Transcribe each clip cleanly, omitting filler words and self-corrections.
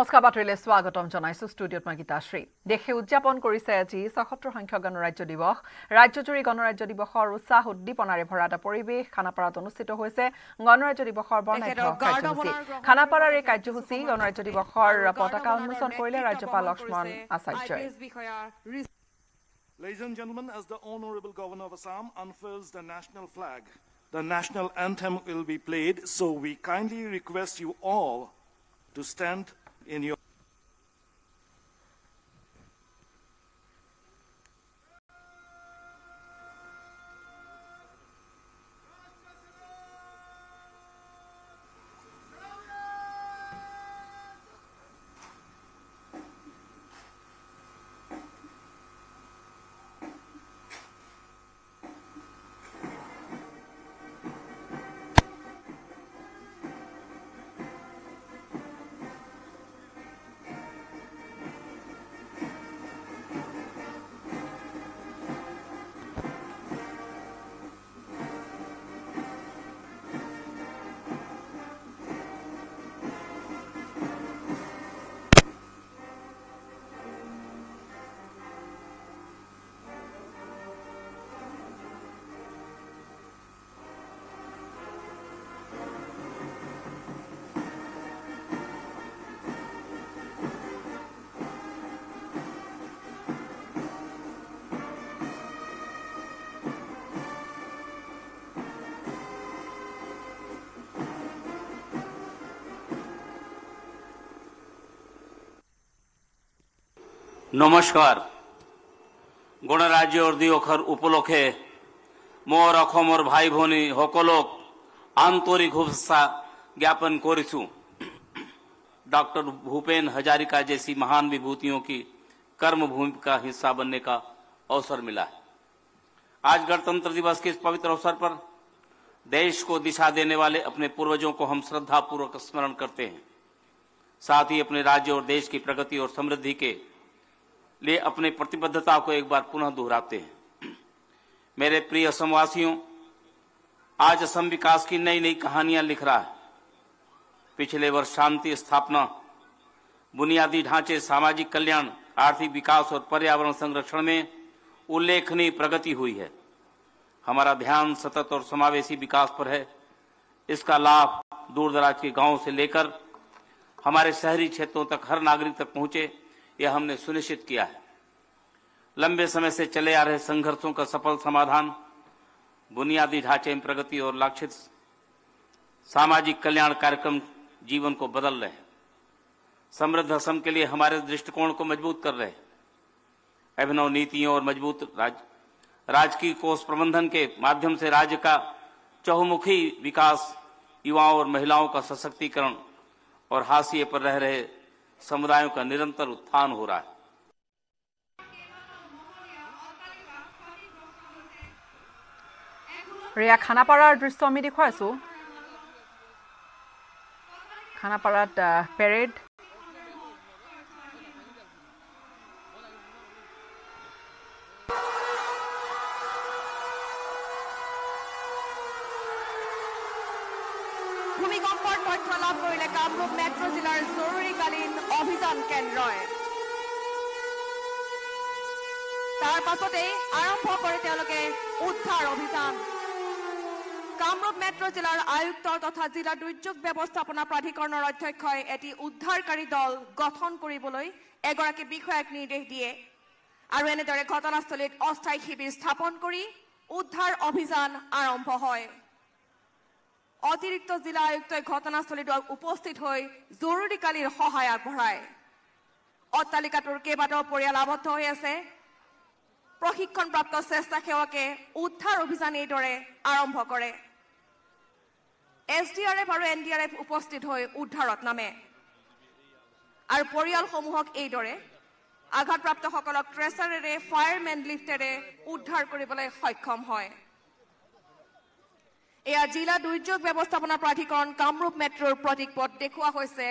নমস্কাৰ বাতৰিলৈ স্বাগতম জনাইছো ষ্টুডিঅত মই গীতাশ্ৰী দেশে উদযাপন কৰিছে আজি ৭৭ সংখ্যক গণৰাজ্য দিৱস ৰাজ্যজুৰি গণৰাজ্য দিৱসৰ উৎসাহ উদ্দীপনাৰে ভৰা এটা পৰিৱেশ খানাপাৰাত অনুষ্ঠিত হৈছে গণৰাজ্য দিৱসৰ বৰ্ণাঢ্য কাৰ্যসূচী খানাপাৰাৰ এই কাৰ্যসূচী গণৰাজ্য দিৱসৰ পতাকা উন্মোচন কৰিলে ৰাজ্যপাল লক্ষ্মণ আচাৰ্যই Ladies and gentlemen, as the Honorable Governor of Assam unfurls the national flag, the national anthem will be played, so we kindly request you all to stand in your নমস্কাৰ গণৰাজ্যৰ দিৱসৰ উপলক্ষে মোৰ অসমৰ ভাই ভনী সকলক আন্তৰিক শুভেচ্ছা ज्ञापन কৰিছোঁ डॉक्टर भूपेन हजारिका जैसी महान विभूतियों की कर्मभूमि का हिस्सा बनने का अवसर मिला है। आज गणतंत्र दिवस के इस पवित्र अवसर पर देश को दिशा देने वाले अपने पूर्वजों को हम श्रद्धापूर्वक स्मरण करते हैं, साथ ही अपने राज्य और देश की प्रगति और समृद्धि के लिए अपने प्रतिबद्धता को एक बार पुनः दोहराते हैं। मेरे प्रिय असमवासियों, आज असम विकास की नई नई कहानियां लिख रहा है। पिछले वर्ष शांति स्थापना, बुनियादी ढांचे, सामाजिक कल्याण, आर्थिक विकास और पर्यावरण संरक्षण में उल्लेखनीय प्रगति हुई है। हमारा ध्यान सतत और समावेशी विकास पर है। इसका लाभ दूर दराज के गांवों से लेकर हमारे शहरी क्षेत्रों तक हर नागरिक तक पहुंचे, यह हमने सुनिश्चित किया है। लंबे समय से चले आ रहे संघर्षों का सफल समाधान, बुनियादी ढांचे में प्रगति और लक्षित सामाजिक कल्याण कार्यक्रम जीवन को बदल रहे हैं। समृद्ध असम के लिए हमारे दृष्टिकोण को मजबूत कर रहे हैं। अभिनव नीतियों और मजबूत राजकीय कोष प्रबंधन के माध्यम से राज्य का चहुमुखी विकास, युवाओं और महिलाओं का सशक्तिकरण और हाशिए पर रह रहे समुदायों का निरंतर उत्थान हो रहा है। ৰিয়া খানাপাৰাৰ দৃশ্য আমি দেখুৱাইছো। খানাপাৰাত পেৰেড ভূমিকম্পৰ তথ্য লাভ কৰিলে কামৰূপ মেট্ৰ' জিলাৰ জৰুৰীকালীন অভিযান কেন্দ্ৰই তাৰ পাছতেই আৰম্ভ কৰে তেওঁলোকে উদ্ধাৰ অভিযান। কামৰূপ মেট্ৰ' জিলাৰ আয়ুক্ত তথা জিলা দুৰ্যোগ ব্যৱস্থাপনা প্ৰাধিকৰণৰ অধ্যক্ষই এটি উদ্ধাৰকাৰী দল গঠন কৰিবলৈ এগৰাকী বিষয়াক নিৰ্দেশ দিয়ে আৰু এনেদৰে ঘটনাস্থলীত অস্থায়ী শিবিৰ স্থাপন কৰি উদ্ধাৰ অভিযান আৰম্ভ হয়। অতিৰিক্ত জিলা আয়ুক্তই ঘটনাস্থলীত উপস্থিত হৈ জৰুৰীকালীন সহায় আগবঢ়ায়। অট্টালিকাটোৰ কেইবাটাও পৰিয়াল আবদ্ধ হৈ আছে। প্ৰশিক্ষণপ্ৰাপ্ত স্বেচ্ছাসেৱকে উদ্ধাৰ অভিযান এইদৰে আৰম্ভ কৰে। SDRF আৰু NDRF উপস্থিত হৈ উদ্ধাৰত নামে আৰু পৰিয়ালসমূহক এইদৰে আঘাতপ্ৰাপ্তসকলক ট্ৰেচাৰেৰে ফায়াৰমেন লিফ্টেৰে উদ্ধাৰ কৰিবলৈ সক্ষম হয়। এয়া জিলা দুৰ্যোগ ব্যৱস্থাপনা প্ৰাধিকৰণ কামৰূপ মেট্ৰ'ৰ প্ৰতীকপট দেখুওৱা হৈছে।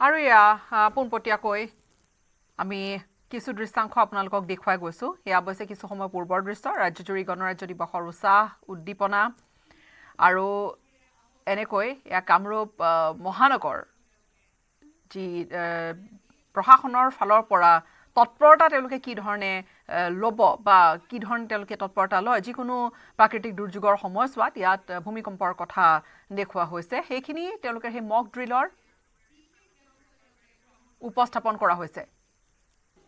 আৰু ইয়া পোনপটীয়াকৈ আমি কিছু দৃশ্যাংশ আপোনালোকক দেখুৱাই গৈছো এয়া অৱশ্যে কিছু সময় পূৰ্বৰ দৃশ্য ৰাজ্যজুৰি গণৰাজ্য দিৱসৰ উৎসাহ উদ্দীপনা আৰু এনেকৈ এয়া কামৰূপ মহানগৰ যি প্ৰশাসনৰ ফালৰ পৰা তৎপৰতা তেওঁলোকে কি ধৰণে ল'ব বা কি ধৰণে তেওঁলোকে তৎপৰতা লয় যিকোনো প্ৰাকৃতিক দুৰ্যোগৰ সময়ছোৱাত ইয়াত ভূমিকম্পৰ কথা দেখুওৱা হৈছে সেইখিনি তেওঁলোকে সেই মক ড্ৰিলৰ উপস্থাপন কৰা হৈছে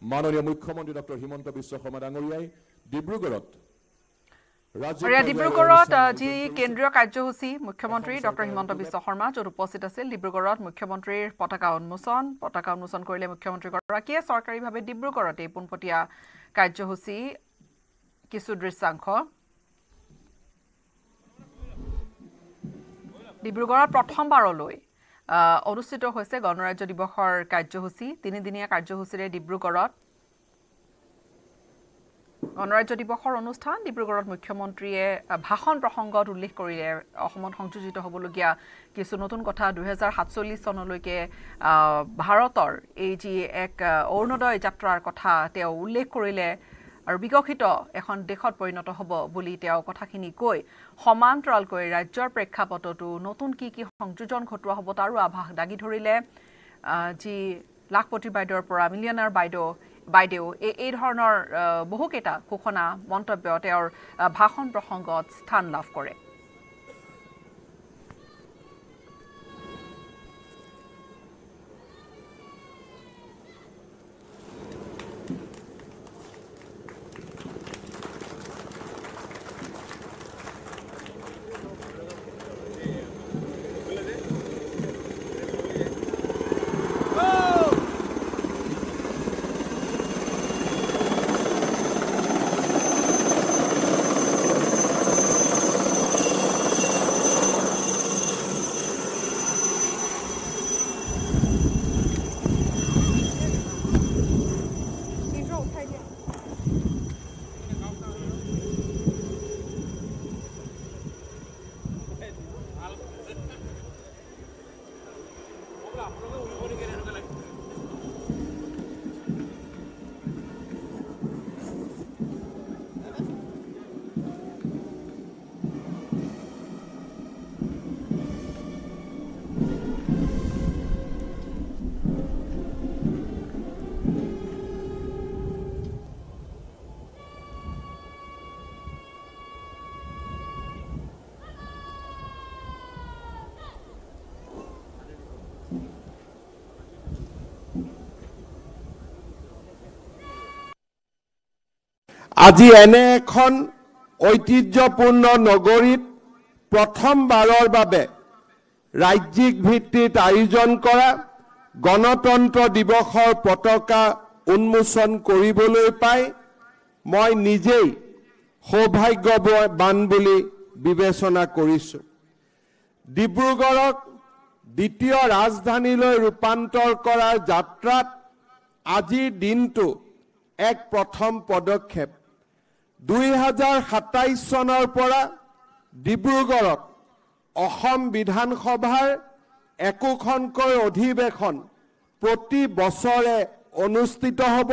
মাননীয় মুখ্যমন্ত্ৰী ডক্টৰ হিমন্ত বিশ্ব শৰ্মা ডাঙৰীয়াই ডিব্ৰুগড়ত যি কেন্দ্ৰীয় কাৰ্যসূচী মুখ্যমন্ত্ৰী ডক্টৰ হিমন্ত বিশ্ব শৰ্মা য'ত উপস্থিত আছিল ডিব্ৰুগড়ত মুখ্যমন্ত্ৰীৰ পতাকা উন্মোচন কৰিলে মুখ্যমন্ত্ৰীগৰাকীয়ে চৰকাৰীভাৱে ডিব্ৰুগড়ত এই পোনপটীয়া কাৰ্যসূচী কিছু দৃশ্যাংশ ডিব্ৰুগড়ত প্ৰথমবাৰলৈ অনুষ্ঠিত হৈছে গণৰাজ্য দিৱসৰ কাৰ্যসূচী তিনিদিনীয়া কাৰ্যসূচীৰে ডিব্ৰুগড়ত গণৰাজ্য দিৱসৰ অনুষ্ঠান ডিব্ৰুগড়ত মুখ্যমন্ত্ৰীয়ে ভাষণ প্ৰসংগত উল্লেখ কৰিলে অসমত সংযোজিত হ'বলগীয়া কিছু নতুন কথা 2047 চনলৈকে ভাৰতৰ এই যি এক অৰুণোদয় যাত্ৰাৰ কথা তেওঁ উল্লেখ কৰিলে আৰু বিকশিত এখন দেশত পৰিণত হ'ব বুলি তেওঁ কথাখিনি কৈ সমান্তৰালকৈ ৰাজ্যৰ প্ৰেক্ষাপটতো নতুন কি সংযোজন ঘটোৱা হ'ব তাৰো আভাস দাগি ধৰিলে যি লাখপতি বাইদেউৰ পৰা মিলিয়নাৰ বাইদেউ এই ধৰণৰ বহুকেইটা ঘোষণা মন্তব্য তেওঁৰ ভাষণ প্ৰসংগত স্থান লাভ কৰে আজি এনে এখন ঐতিহ্যপূৰ্ণ নগৰীত প্ৰথমবাৰৰ বাবে ৰাজ্যিক ভিত্তিত আয়োজন কৰা গণতন্ত্ৰ দিৱসৰ পতাকা উন্মোচন কৰিবলৈ পাই মই নিজেই সৌভাগ্যৱান বুলি বিবেচনা কৰিছো ডিব্ৰুগড়ক দ্বিতীয় ৰাজধানীলৈ ৰূপান্তৰ কৰাৰ যাত্ৰাত আজিৰ দিনটো এক প্ৰথম পদক্ষেপ 2027 চনৰ পৰা ডিব্ৰুগড়ত অসম বিধানসভাৰ একোখনকৈ অধিৱেশন প্ৰতি বছৰে অনুষ্ঠিত হ'ব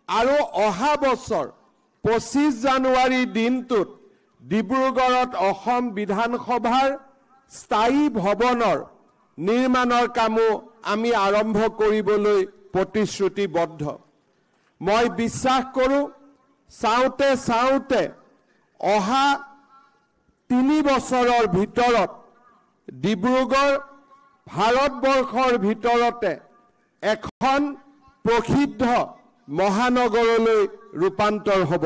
আৰু অহা বছৰ 25 জানুৱাৰী দিনটোত ডিব্ৰুগড়ত অসম বিধানসভাৰ স্থায়ী ভৱনৰ নিৰ্মাণৰ কামো আমি আৰম্ভ কৰিবলৈ প্ৰতিশ্ৰুতিবদ্ধ মই বিশ্বাস কৰোঁ চাওঁতে অহা 3 বছৰৰ ভিতৰত ডিব্ৰুগড় ভাৰতবৰ্ষৰ ভিতৰতে এখন প্ৰসিদ্ধ মহানগৰলৈ ৰূপান্তৰ হ'ব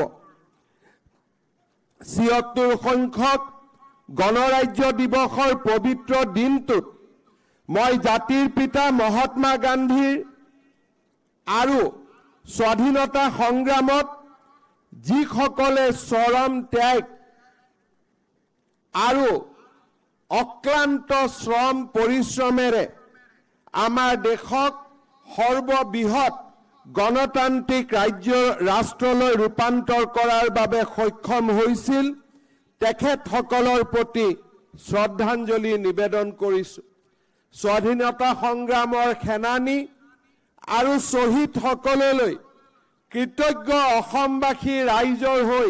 ৭৬ সংখ্যক গণৰাজ্য দিৱসৰ পবিত্ৰ দিনটোত মই জাতিৰ পিতা মহাত্মা গান্ধীৰ আৰু স্বাধীনতা সংগ্ৰামত যিসকলে চৰম ত্যাগ আৰু অক্লান্ত শ্ৰম পৰিশ্ৰমেৰে আমাৰ দেশক সৰ্ববৃহৎ গণতান্ত্ৰিক ৰাষ্ট্ৰলৈ ৰূপান্তৰ কৰাৰ বাবে সক্ষম হৈছিল তেখেতসকলৰ প্ৰতি শ্ৰদ্ধাঞ্জলি নিবেদন কৰিছো স্বাধীনতা সংগ্ৰামৰ সেনানী আৰু শ্বহীদসকললৈ কৃতজ্ঞ অসমবাসী ৰাইজৰ হৈ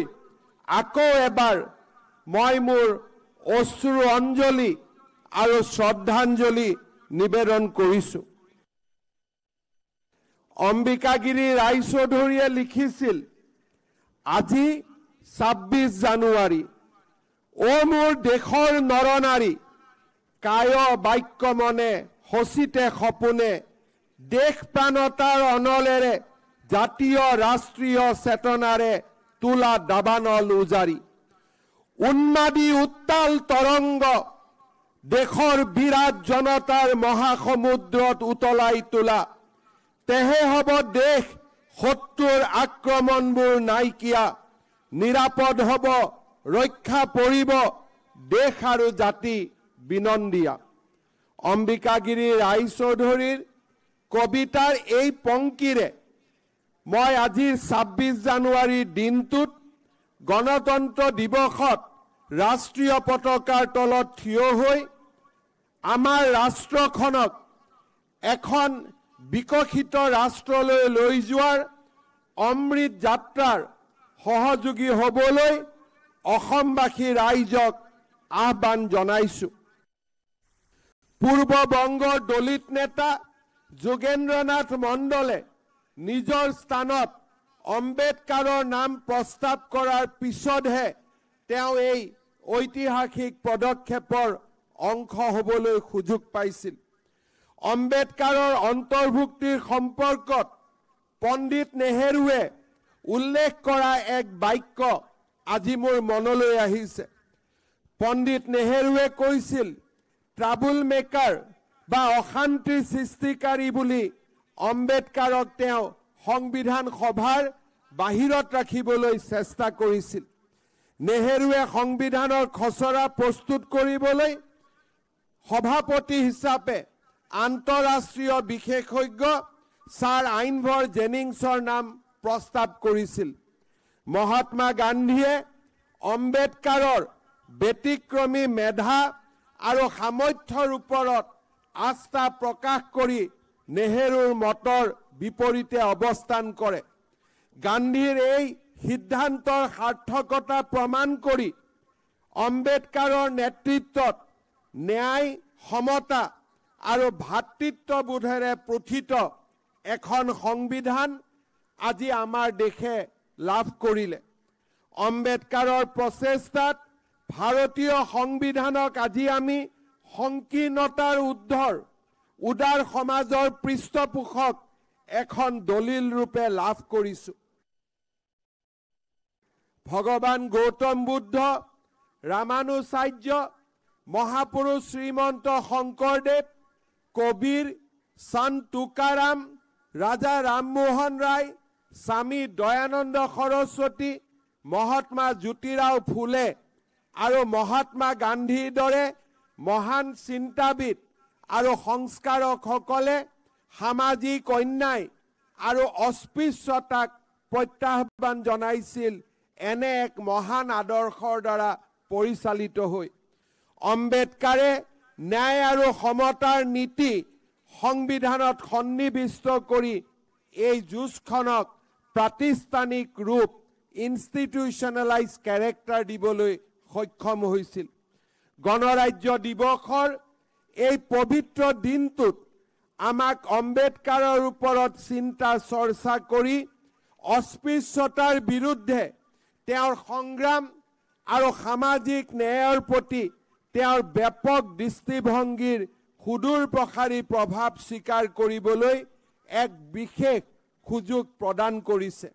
আকৌ এবাৰ মই মোৰ অশ্ৰু অঞ্জলি আৰু শ্ৰদ্ধাঞ্জলি নিবেদন কৰিছো। অম্বিকাগিৰি ৰায়চৌধুৰীয়ে লিখিছিল, আজি 26 জানুৱাৰী, অ মোৰ দেশৰ নৰনাৰী, কায় বাক্য মনে হচিতে সপোনে, দেশ প্ৰাণতাৰ অনলেৰে, জাতীয় ৰাষ্ট্ৰীয় চেতনাৰে তোলা দাবানল উজাৰি, উন্মাদী উত্তাল তৰংগ দেশৰ বিৰাট জনতাৰ মহাসমুদ্ৰত উতলাই তোলা, তেহে হ'ব দেশ শত্ৰুৰ আক্ৰমণবোৰ নাইকিয়া, নিৰাপদ হ'ব, ৰক্ষা পৰিব দেশ আৰু জাতি বিনন্দিয়া। অম্বিকাগিৰি ৰায়চৌধুৰীৰ কবিতাৰ এই পংক্তিৰে মই আজিৰ 26 জানুৱাৰীৰ দিনটোত গণতন্ত্ৰ দিৱসত ৰাষ্ট্ৰীয় পতাকাৰ তলত থিয় হৈ আমাৰ ৰাষ্ট্ৰখনক এখন বিকশিত ৰাষ্ট্ৰলৈ লৈ যোৱাৰ অমৃত যাত্ৰাৰ সহযোগী হ'বলৈ অসমবাসী ৰাইজক আহ্বান জনাইছো। পূৰ্ব বংগৰ দলিত নেতা যোগেন্দ্ৰনাথ মণ্ডলে নিজৰ স্থানত অম্বেদকাৰৰ নাম প্ৰস্তাৱ কৰাৰ পিছতহে তেওঁ এই ঐতিহাসিক পদক্ষেপৰ অংশ হ'বলৈ সুযোগ পাইছিল। অম্বেদকাৰৰ অন্তৰ্ভুক্তিৰ সম্পৰ্কত পণ্ডিত নেহেৰুৱে উল্লেখ কৰা এক বাক্য আজি মোৰ মনলৈ আহিছে। পণ্ডিত নেহেৰুৱে কৈছিল, ট্ৰাবল মেকাৰ বা অশান্তিৰ সৃষ্টিকাৰী বুলি অম্বেদকাৰক তেওঁ সংবিধান সভাৰ বাহিৰত ৰাখিবলৈ চেষ্টা কৰিছিল। নেহেৰুৱে সংবিধানৰ খচৰা প্ৰস্তুত কৰিবলৈ সভাপতি হিচাপে আন্তঃৰাষ্ট্ৰীয় বিশেষজ্ঞ ছাৰ আইনভৰ জেনিংছৰ নাম প্ৰস্তাৱ কৰিছিল। মহাত্মা গান্ধীয়ে অম্বেদকাৰৰ ব্যতিক্ৰমী মেধা আৰু সামৰ্থ্যৰ ওপৰত আস্থা প্ৰকাশ কৰি নেহেৰুৰ মতৰ বিপৰীতে অৱস্থান কৰে। গান্ধীৰ এই সিদ্ধান্তৰ সাৰ্থকতা প্ৰমাণ কৰি অম্বেদকাৰৰ নেতৃত্বত ন্যায়, সমতা আৰু ভাতৃত্ববোধেৰে প্ৰথিত এখন সংবিধান আজি আমাৰ দেশে লাভ কৰিলে। অম্বেদকাৰৰ প্ৰচেষ্টাত ভাৰতীয় সংবিধানক আজি আমি সংকীৰ্ণতাৰ ঊৰ্ধৰ উদাৰ সমাজৰ পৃষ্ঠপোষক এখন দলিল ৰূপে লাভ কৰিছো। ভগৱান গৌতম বুদ্ধ, ৰামানুচাৰ্য, মহাপুৰুষ শ্ৰীমন্ত শংকৰদেৱ, কবিৰ, সন্ত তুকাৰাম, ৰাজা ৰামমোহন ৰায়, স্বামী দয়ানন্দ সৰস্বতী, মহাত্মা জ্যোতিৰাও ফুলে আৰু মহাত্মা গান্ধীৰ দৰে মহান চিন্তাবিদ আৰু সংস্কাৰকসকলে সামাজিক অন্যায় আৰু অস্পৃশ্যতাক প্ৰত্যাহ্বান জনাইছিল এনে এক মহান আদৰ্শৰ দ্বাৰা পৰিচালিত হৈ। অম্বেদকাৰে ন্যায় আৰু সমতাৰ নীতি সংবিধানত সন্নিৱিষ্ট কৰি এই যুঁজখনক প্ৰাতিষ্ঠানিক ৰূপ ইনষ্টিটিউচনেলাইজ কেৰেক্টাৰ দিবলৈ সক্ষম হৈছিল। গণৰাজ্য দিৱসৰ এই পবিত্ৰ দিনটোত আমাক অম্বেদকাৰৰ ওপৰত চিন্তা চৰ্চা কৰি অস্পৃশ্যতাৰ বিৰুদ্ধে তেওঁৰ সংগ্ৰাম আৰু সামাজিক ন্যায়ৰ প্ৰতি তেওঁৰ ব্যাপক দৃষ্টিভংগীৰ সুদূৰ প্ৰসাৰী প্ৰভাৱ স্বীকাৰ কৰিবলৈ এক বিশেষ সুযোগ প্ৰদান কৰিছে।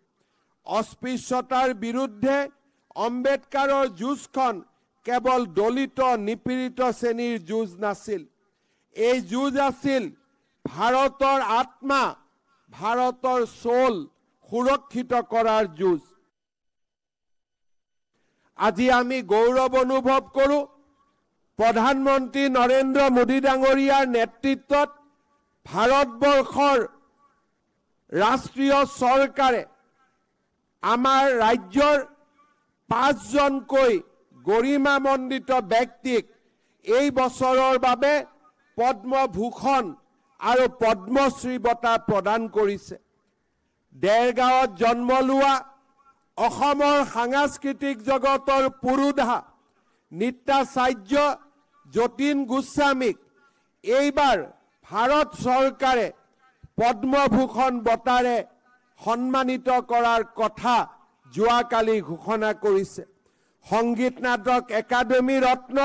অস্পৃশ্যতাৰ বিৰুদ্ধে অম্বেদকাৰৰ যুঁজখন কেৱল দলিত নিপীড়িত শ্ৰেণীৰ যুঁজ নাছিল, এই যুঁজ আছিল ভাৰতৰ আত্মা, ভাৰতৰ সোল সুৰক্ষিত কৰাৰ যুঁজ। আজি আমি গৌৰৱ অনুভৱ কৰোঁ, প্ৰধানমন্ত্ৰী নৰেন্দ্ৰ মোদী ডাঙৰীয়াৰ নেতৃত্বত ভাৰতবৰ্ষৰ ৰাষ্ট্ৰীয় চৰকাৰে আমাৰ ৰাজ্যৰ 5জনকৈ গৰিমামণ্ডিত ব্যক্তিক এই বছৰৰ বাবে পদ্মভূষণ আৰু পদ্মশ্ৰী বঁটা প্ৰদান কৰিছে। দেৰগাঁৱত জন্ম লোৱা অসমৰ সাংস্কৃতিক জগতৰ পুৰোধা নৃত্যাচাৰ্য যতীন গোস্বামীক এইবাৰ ভাৰত চৰকাৰে পদ্মভূষণ বঁটাৰে সন্মানিত কৰাৰ কথা যোৱাকালি ঘোষণা কৰিছে। সংগীত নাটক একাডেমী ৰত্ন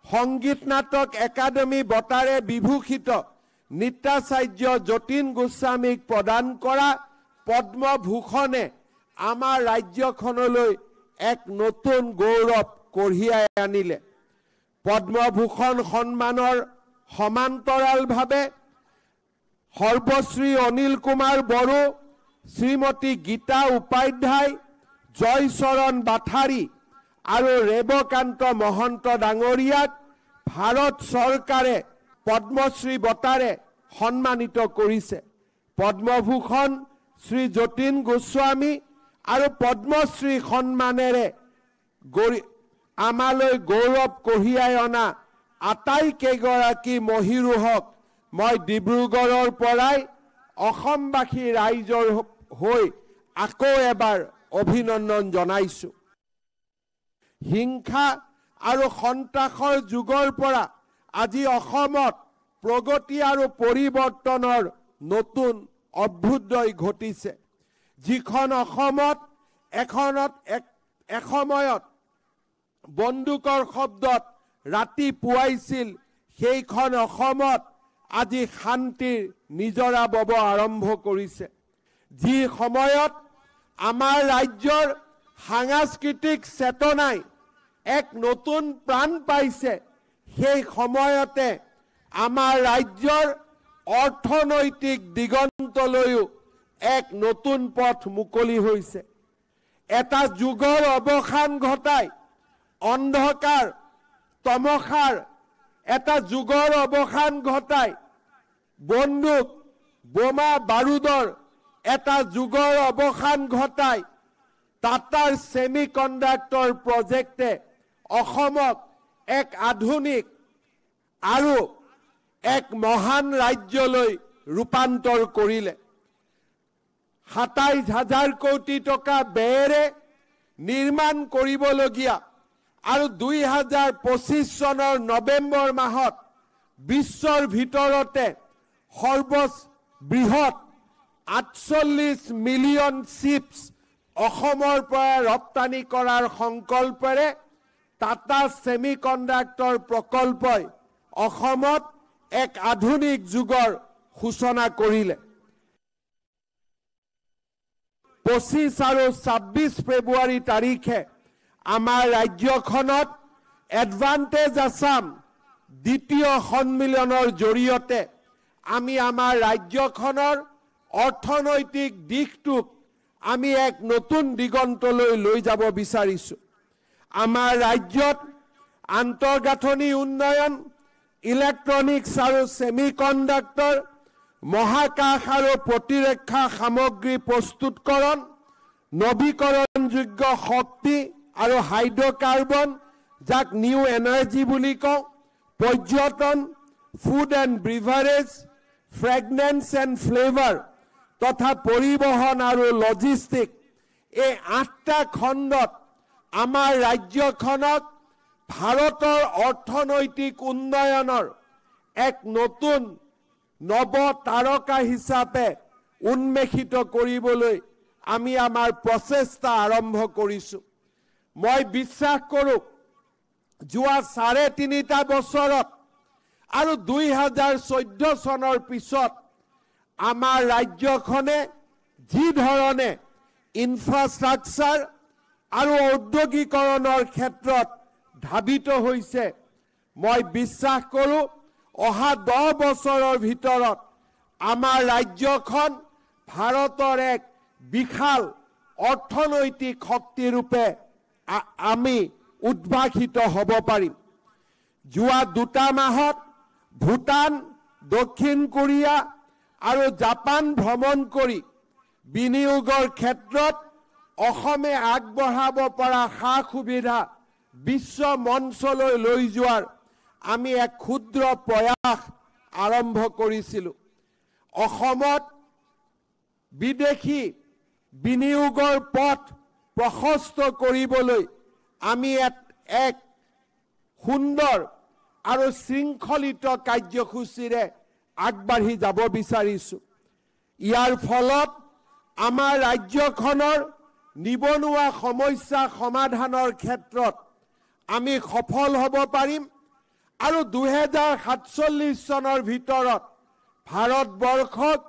সংগীত নাটক একাডেমী বঁটাৰে বিভূষিত নৃত্যাচাৰ্য যতীন গোস্বামীক প্ৰদান কৰা পদ্মভূষণে আমাৰ ৰাজ্যখনলৈ এক নতুন গৌৰৱ কঢ়িয়াই আনিলে। পদ্মভূষণ সন্মানৰ সমান্তৰালভাৱে সৰ্বশ্ৰী অনিল কুমাৰ বড়ো, শ্ৰীমতী গীতা উপাধ্যায়, জয়চৰণ বাথাৰী আৰু ৰেৱকান্ত মহন্ত ডাঙৰীয়াক ভাৰত চৰকাৰে পদ্মশ্ৰী বঁটাৰে সন্মানিত কৰিছে। পদ্মভূষণ শ্ৰী যতীন গোস্বামী আৰু পদ্মশ্ৰী সন্মানেৰে আমালৈ গৌৰৱ কঢ়িয়াই অনা আটাইকেইগৰাকী মহীৰোহক মই ডিব্ৰুগড়ৰ পৰাই অসমবাসী ৰাইজৰ হৈ আকৌ এবাৰ অভিনন্দন জনাইছো। হিংসা আৰু সন্ত্ৰাসৰ যুগৰ পৰা আজি অসমত প্ৰগতি আৰু পৰিৱৰ্তনৰ নতুন অভ্যুদয় ঘটিছে। যিখন অসমত এসময়ত বন্দুকৰ শব্দত ৰাতি পুৱাইছিল, সেইখন অসমত আজি শান্তিৰ নিজৰা বব আৰম্ভ কৰিছে। যি সময়ত আমাৰ ৰাজ্যৰ সাংস্কৃতিক চেতনাই এক নতুন প্ৰাণ পাইছে, সেই সময়তে আমাৰ ৰাজ্যৰ অৰ্থনৈতিক দিগন্তলৈও এক নতুন পথ মুকলি হৈছে। এটা যুগৰ অৱসান ঘটাই অন্ধকাৰ তমসাৰ এটা যুগৰ অৱসান ঘটাই বন্দুক বোমা বাৰুদৰ এটা যুগৰ অৱসান ঘটাই টাটাৰ ছেমি কণ্ডাক্টৰ প্ৰজেক্টে অসমক এক আধুনিক আৰু এক মহান ৰাজ্যলৈ ৰূপান্তৰ কৰিলে। ২৭,০০০ কোটি টকা ব্যয়েৰে নিৰ্মাণ কৰিবলগীয়া আৰু ২০২৫ চনৰ নৱেম্বৰ মাহত বিশ্বৰ ভিতৰতে সৰ্ববৃহৎ ৪৮ মিলিয়ন চিপছ অসমৰ পৰা ৰপ্তানি কৰাৰ সংকল্পৰে টাটা ছেমি কণ্ডাক্টৰ প্ৰকল্পই অসমত এক আধুনিক যুগৰ সূচনা কৰিলে। ২৫ আৰু ২৬ ফেব্ৰুৱাৰী তাৰিখে আমাৰ ৰাজ্যখনত এডভান্টেজ আছাম দ্বিতীয় সন্মিলনৰ জৰিয়তে আমি আমাৰ ৰাজ্যখনৰ অৰ্থনৈতিক দিশটোক আমি এক নতুন দিগন্তলৈ লৈ যাব বিচাৰিছো। আমাৰ ৰাজ্যত আন্তঃগাঁথনি উন্নয়ন, ইলেক্ট্ৰনিক্স আৰু ছেমি কণ্ডাক্টৰ, মহাকাশ আৰু প্ৰতিৰক্ষা সামগ্ৰী প্ৰস্তুতকৰণ, নৱীকৰণযোগ্য শক্তি আৰু হাইড্ৰকাৰ্বন, যাক নিউ এনাৰ্জি বুলি কওঁ, পৰ্যটন, ফুড এণ্ড ব্ৰিভাৰেজ, ফ্ৰেগনেন্স এণ্ড ফ্লেভাৰ তথা পৰিবহণ আৰু লজিষ্টিক, এই ৮টা খণ্ডত আমাৰ ৰাজ্যখনক ভাৰতৰ অৰ্থনৈতিক উন্নয়নৰ এক নতুন নৱ তাৰকা হিচাপে উন্মেষিত কৰিবলৈ আমি আমাৰ প্ৰচেষ্টা আৰম্ভ কৰিছো। মই বিশ্বাস কৰোঁ যোৱা ৩.৫ বছৰত আৰু ২০১৪ চনৰ পিছত আমাৰ ৰাজ্যখনে যি ধৰণে ইনফ্ৰাষ্ট্ৰাকচাৰ আৰু ঔদ্যোগিকৰণৰ ক্ষেত্ৰত ধাবিত হৈছে, মই বিশ্বাস কৰোঁ অহা ১০ বছৰৰ ভিতৰত আমাৰ ৰাজ্যখন ভাৰতৰ এক বিশাল অৰ্থনৈতিক শক্তিৰূপে আমি উদ্ভাসিত হ'ব পাৰিম। যোৱা ২টা মাহত ভূটান, দক্ষিণ কোৰিয়া আৰু জাপান ভ্ৰমণ কৰি বিনিয়োগৰ ক্ষেত্ৰত অসমে আগবঢ়াব পৰা সা সুবিধা বিশ্ব মঞ্চলৈ লৈ যোৱাৰ আমি এক ক্ষুদ্ৰ প্ৰয়াস আৰম্ভ কৰিছিলোঁ। অসমত বিদেশী বিনিয়োগৰ পথ প্ৰশস্ত কৰিবলৈ আমি এক সুন্দৰ আৰু শৃংখলিত কাৰ্যসূচীৰে আগবাঢ়ি যাব বিচাৰিছোঁ। ইয়াৰ ফলত আমাৰ ৰাজ্যখনৰ নিবনুৱা সমস্যা সমাধানৰ ক্ষেত্ৰত আমি সফল হ'ব পাৰিম আৰু 2047 চনৰ ভিতৰত ভাৰতবৰ্ষক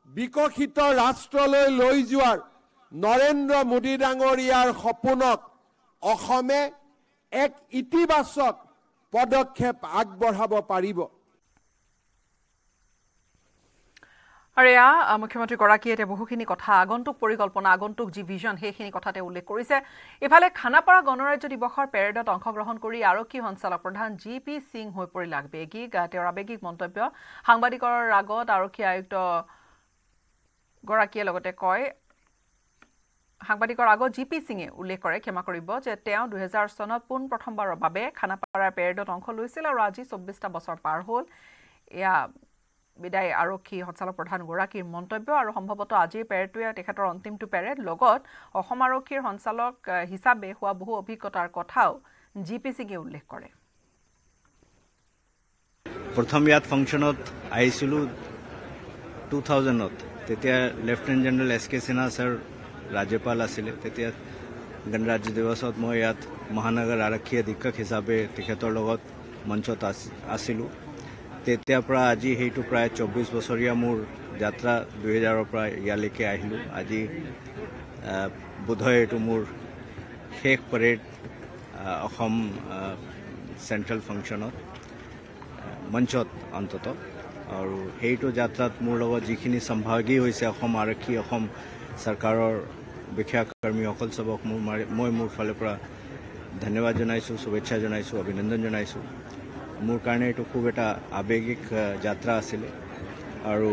বিকশিত ৰাষ্ট্ৰলৈ লৈ যোৱাৰ নৰেন্দ্ৰ মোদী ডাঙৰীয়াৰ সপোনক অসমে এক ইতিবাচক পদক্ষেপ আগবঢ়াব পাৰিব। আৰু এয়া মুখ্যমন্ত্ৰীগৰাকীয়ে এতিয়া বহুখিনি কথা আগন্তুক পৰিকল্পনা আগন্তুক যি ভিজন সেইখিনি কথাতে উল্লেখ কৰিছে। ইফালে খানাপাৰা গণৰাজ্য দিৱসৰ পেৰেডত অংশগ্ৰহণ কৰি আৰক্ষী সঞ্চালক প্ৰধান GP সিং হৈ পৰিল আৱেগিক। তেওঁৰ আৱেগিক মন্তব্য সাংবাদিকৰ আগত আৰক্ষী আয়ুক্ত গৰাকীয়ে লগতে কয়, সাংবাদিকৰ আগত GP সিঙে উল্লেখ কৰে, ক্ষমা কৰিব, যে তেওঁ 2000 চনত প্ৰথমবাৰৰ বাবে খানাপাৰাৰ পেৰেডত অংশ লৈছিল আৰু আজি 24টা বছৰ পাৰ হ'ল। এয়া বিদায় আৰক্ষী সঞ্চালক প্ৰধান গৰাকীৰ মন্তব্য আৰু সম্ভৱতঃ আজিৰ পেৰেডটোৱে তেখেতৰ অন্তিমটো পেৰেড। লগত অসম আৰক্ষীৰ সঞ্চালক হিচাপে হোৱা বহু অভিজ্ঞতাৰ কথাও GP সিঙে উল্লেখ কৰে। প্ৰথম ইয়াত ফাংচনত আহিছিলোঁ 2000ত। তেতিয়া lieutenant general SK Sinha sir ৰাজ্যপাল আছিলে। তেতিয়া গণৰাজ্য দিৱসত মই ইয়াত মহানগৰ আৰক্ষী অধীক্ষক হিচাপে তেখেতৰ লগত মঞ্চত আছিলোঁ। তেতিয়াৰ পৰা আজি সেইটো প্ৰায় 24 বছৰীয়া মোৰ যাত্ৰা। 2000ৰ পৰা ইয়ালৈকে আহিলোঁ। আজি বোধহয় এইটো মোৰ শেষ পেৰেড অসম চেণ্ট্ৰেল ফাংচনত মঞ্চত অন্তত। আৰু সেইটো যাত্ৰাত মোৰ লগত যিখিনি সম্ভাগী হৈছে অসম আৰক্ষী, অসম চৰকাৰৰ বিষয়া কৰ্মীসকল চবক মই মোৰ ফালৰ পৰা ধন্যবাদ জনাইছোঁ, শুভেচ্ছা জনাইছোঁ, অভিনন্দন জনাইছোঁ। মোৰ কাৰণে এইটো খুব এটা আৱেগিক যাত্ৰা আছিলে আৰু